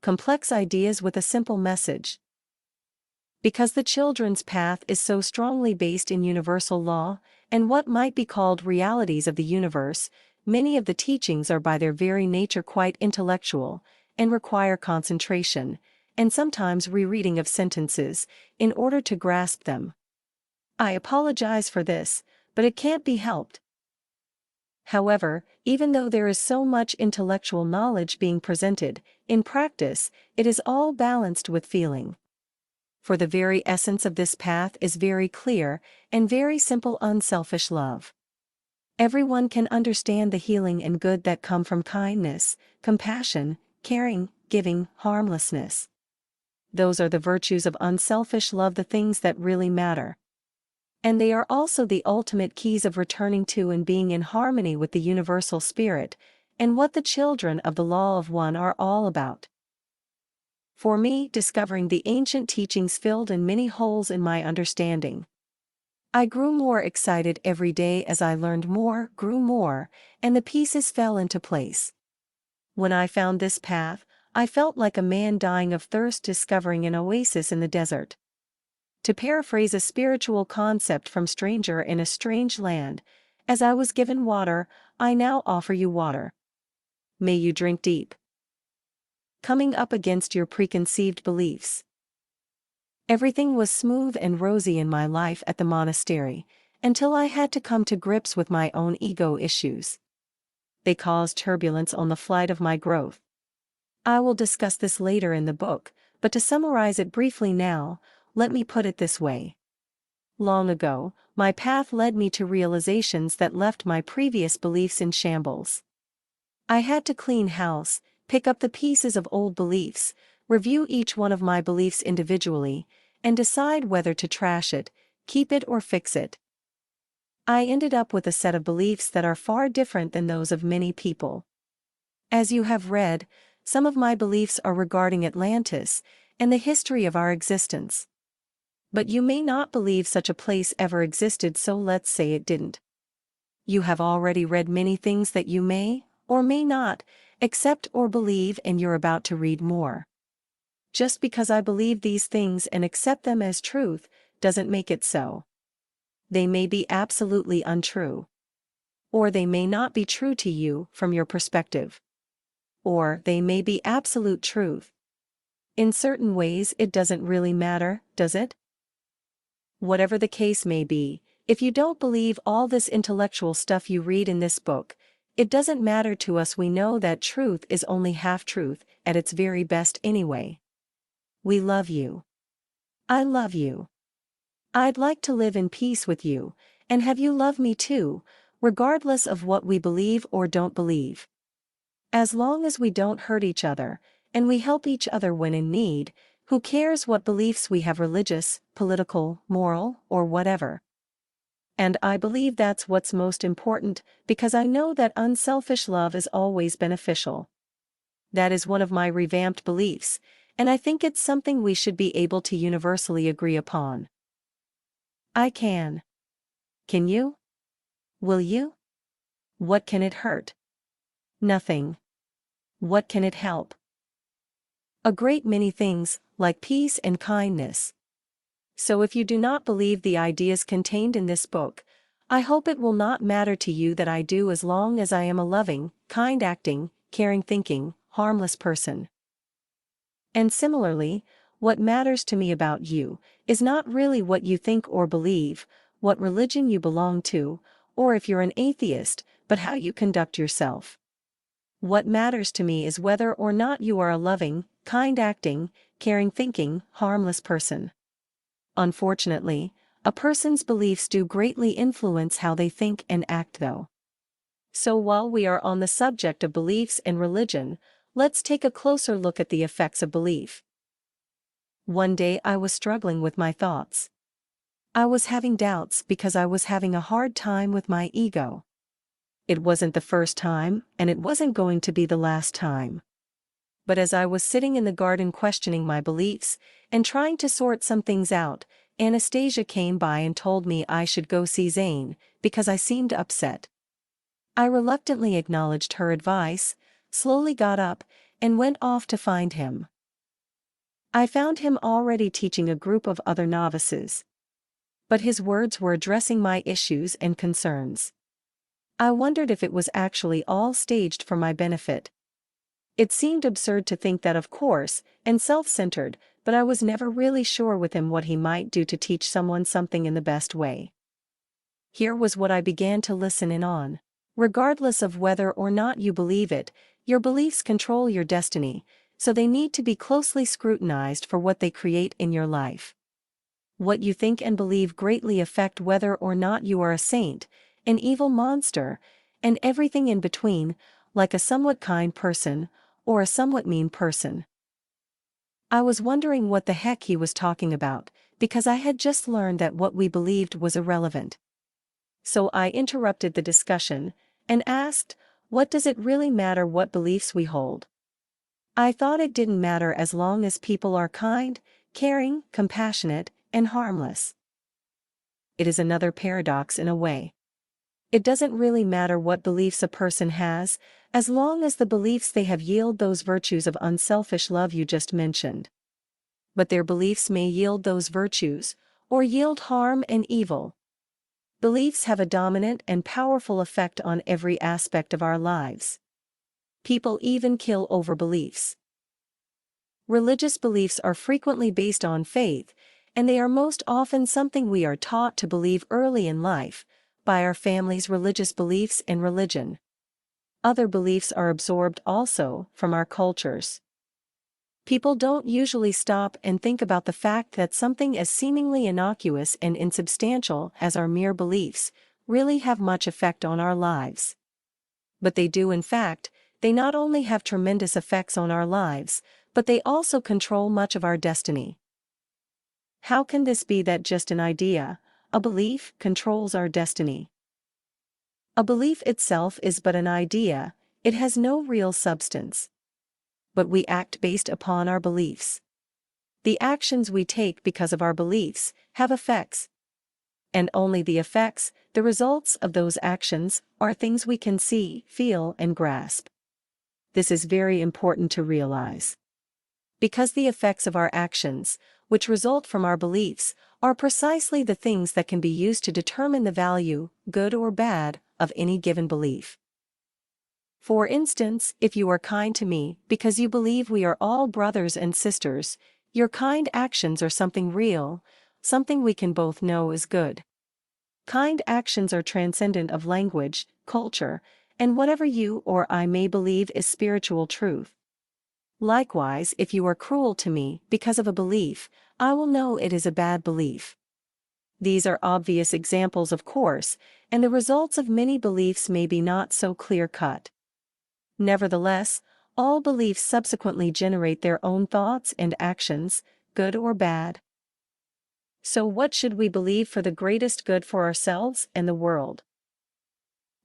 complex ideas with a simple message. Because the children's path is so strongly based in universal law and what might be called realities of the universe, many of the teachings are by their very nature quite intellectual and require concentration, and sometimes rereading of sentences, in order to grasp them. I apologize for this, but it can't be helped. However, even though there is so much intellectual knowledge being presented, in practice, it is all balanced with feeling. For the very essence of this path is very clear and very simple unselfish love. Everyone can understand the healing and good that come from kindness, compassion, caring, giving, harmlessness. Those are the virtues of unselfish love, the things that really matter. And they are also the ultimate keys of returning to and being in harmony with the universal spirit, and what the children of the Law of One are all about. For me, discovering the ancient teachings filled in many holes in my understanding. I grew more excited every day as I learned more, grew more, and the pieces fell into place. When I found this path, I felt like a man dying of thirst discovering an oasis in the desert. To paraphrase a spiritual concept from Stranger in a Strange Land, as I was given water, I now offer you water. May you drink deep. Coming up against your preconceived beliefs. Everything was smooth and rosy in my life at the monastery, until I had to come to grips with my own ego issues. They caused turbulence on the flight of my growth. I will discuss this later in the book, but to summarize it briefly now, let me put it this way. Long ago, my path led me to realizations that left my previous beliefs in shambles. I had to clean house, pick up the pieces of old beliefs, review each one of my beliefs individually, and decide whether to trash it, keep it or fix it. I ended up with a set of beliefs that are far different than those of many people. As you have read, some of my beliefs are regarding Atlantis and the history of our existence. But you may not believe such a place ever existed, so let's say it didn't. You have already read many things that you may, or may not, accept or believe, and you're about to read more. Just because I believe these things and accept them as truth, doesn't make it so. They may be absolutely untrue. Or they may not be true to you from your perspective. Or they may be absolute truth. In certain ways it doesn't really matter, does it? Whatever the case may be, if you don't believe all this intellectual stuff you read in this book, it doesn't matter to us. We know that truth is only half-truth, at its very best anyway. We love you. I love you. I'd like to live in peace with you, and have you love me too, regardless of what we believe or don't believe. As long as we don't hurt each other, and we help each other when in need, who cares what beliefs we have, religious, political, moral, or whatever. And I believe that's what's most important, because I know that unselfish love is always beneficial. That is one of my revamped beliefs, and I think it's something we should be able to universally agree upon. I can. Can you? Will you? What can it hurt? Nothing. What can it help? A great many things, like peace and kindness. So if you do not believe the ideas contained in this book, I hope it will not matter to you that I do, as long as I am a loving, kind acting, caring thinking, harmless person. And similarly, what matters to me about you is not really what you think or believe, what religion you belong to, or if you're an atheist, but how you conduct yourself. What matters to me is whether or not you are a loving, kind acting, caring thinking, harmless person. Unfortunately, a person's beliefs do greatly influence how they think and act, though. So while we are on the subject of beliefs and religion, let's take a closer look at the effects of belief. One day I was struggling with my thoughts. I was having doubts because I was having a hard time with my ego. It wasn't the first time, and it wasn't going to be the last time. But as I was sitting in the garden questioning my beliefs, and trying to sort some things out, Anastasia came by and told me I should go see Zane, because I seemed upset. I reluctantly acknowledged her advice, slowly got up, and went off to find him. I found him already teaching a group of other novices. But his words were addressing my issues and concerns. I wondered if it was actually all staged for my benefit. It seemed absurd to think that, of course, and self-centered, but I was never really sure with him what he might do to teach someone something in the best way. Here was what I began to listen in on. Regardless of whether or not you believe it, your beliefs control your destiny, so they need to be closely scrutinized for what they create in your life. What you think and believe greatly affect whether or not you are a saint, an evil monster, and everything in between, like a somewhat kind person, or a somewhat mean person. I was wondering what the heck he was talking about, because I had just learned that what we believed was irrelevant. So I interrupted the discussion, and asked, what does it really matter what beliefs we hold? I thought it didn't matter as long as people are kind, caring, compassionate, and harmless. It is another paradox in a way. It doesn't really matter what beliefs a person has, as long as the beliefs they have yield those virtues of unselfish love you just mentioned. But their beliefs may yield those virtues, or yield harm and evil. Beliefs have a dominant and powerful effect on every aspect of our lives. People even kill over beliefs. Religious beliefs are frequently based on faith, and they are most often something we are taught to believe early in life, by our family's religious beliefs and religion. Other beliefs are absorbed also from our cultures. People don't usually stop and think about the fact that something as seemingly innocuous and insubstantial as our mere beliefs really have much effect on our lives. But they do. In fact, they not only have tremendous effects on our lives, but they also control much of our destiny. How can this be that just an idea, a belief, controls our destiny? A belief itself is but an idea, it has no real substance. But we act based upon our beliefs. The actions we take because of our beliefs have effects. And only the effects, the results of those actions, are things we can see, feel, and grasp. This is very important to realize. Because the effects of our actions, which result from our beliefs, are precisely the things that can be used to determine the value, good or bad, of any given belief. For instance, if you are kind to me because you believe we are all brothers and sisters, your kind actions are something real, something we can both know is good. Kind actions are transcendent of language, culture, and whatever you or I may believe is spiritual truth. Likewise, if you are cruel to me because of a belief, I will know it is a bad belief. These are obvious examples, of course, and the results of many beliefs may be not so clear-cut. Nevertheless, all beliefs subsequently generate their own thoughts and actions, good or bad. So what should we believe for the greatest good for ourselves and the world?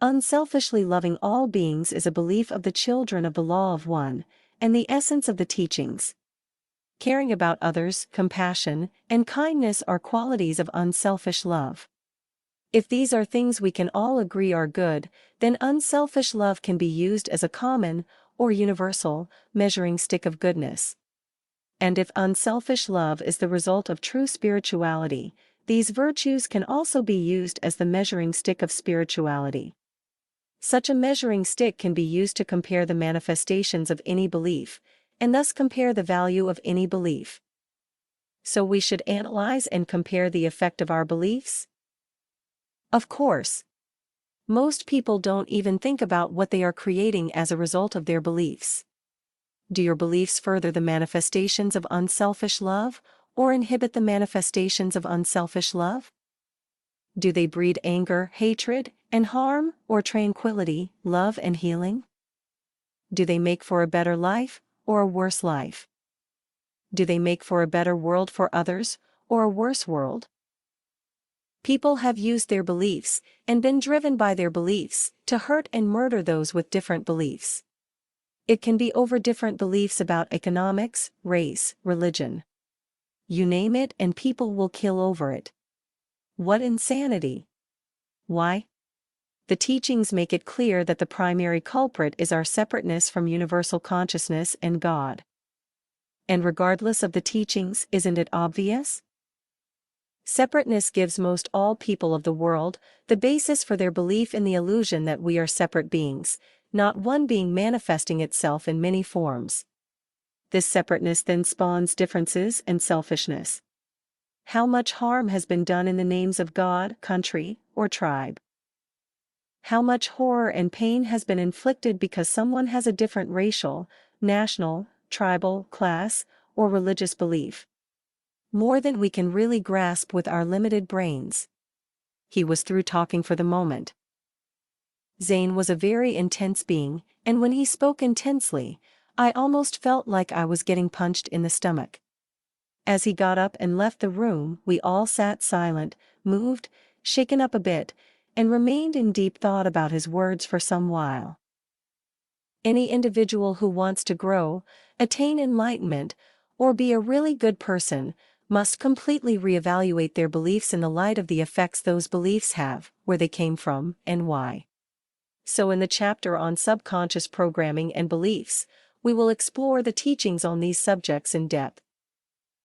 Unselfishly loving all beings is a belief of the children of the law of one, and the essence of the teachings. Caring about others, compassion, and kindness are qualities of unselfish love. If these are things we can all agree are good, then unselfish love can be used as a common, or universal, measuring stick of goodness. And if unselfish love is the result of true spirituality, these virtues can also be used as the measuring stick of spirituality. Such a measuring stick can be used to compare the manifestations of any belief, and thus compare the value of any belief. So we should analyze and compare the effect of our beliefs? Of course. Most people don't even think about what they are creating as a result of their beliefs. Do your beliefs further the manifestations of unselfish love, or inhibit the manifestations of unselfish love? Do they breed anger, hatred, and harm, or tranquility, love and healing? Do they make for a better life, or a worse life? Do they make for a better world for others, or a worse world? People have used their beliefs, and been driven by their beliefs, to hurt and murder those with different beliefs. It can be over different beliefs about economics, race, religion. You name it and people will kill over it. What insanity! Why? the teachings make it clear that the primary culprit is our separateness from universal consciousness and God. And regardless of the teachings, isn't it obvious? Separateness gives most all people of the world the basis for their belief in the illusion that we are separate beings, not one being manifesting itself in many forms. This separateness then spawns differences and selfishness. How much harm has been done in the names of God, country, or tribe? How much horror and pain has been inflicted because someone has a different racial, national, tribal, class, or religious belief? More than we can really grasp with our limited brains. He was through talking for the moment. Zane was a very intense being, and when he spoke intensely, I almost felt like I was getting punched in the stomach. As he got up and left the room, we all sat silent, moved, shaken up a bit, and remained in deep thought about his words for some while. Any individual who wants to grow, attain enlightenment, or be a really good person, must completely reevaluate their beliefs in the light of the effects those beliefs have, where they came from, and why. So in the chapter on subconscious programming and beliefs, we will explore the teachings on these subjects in depth.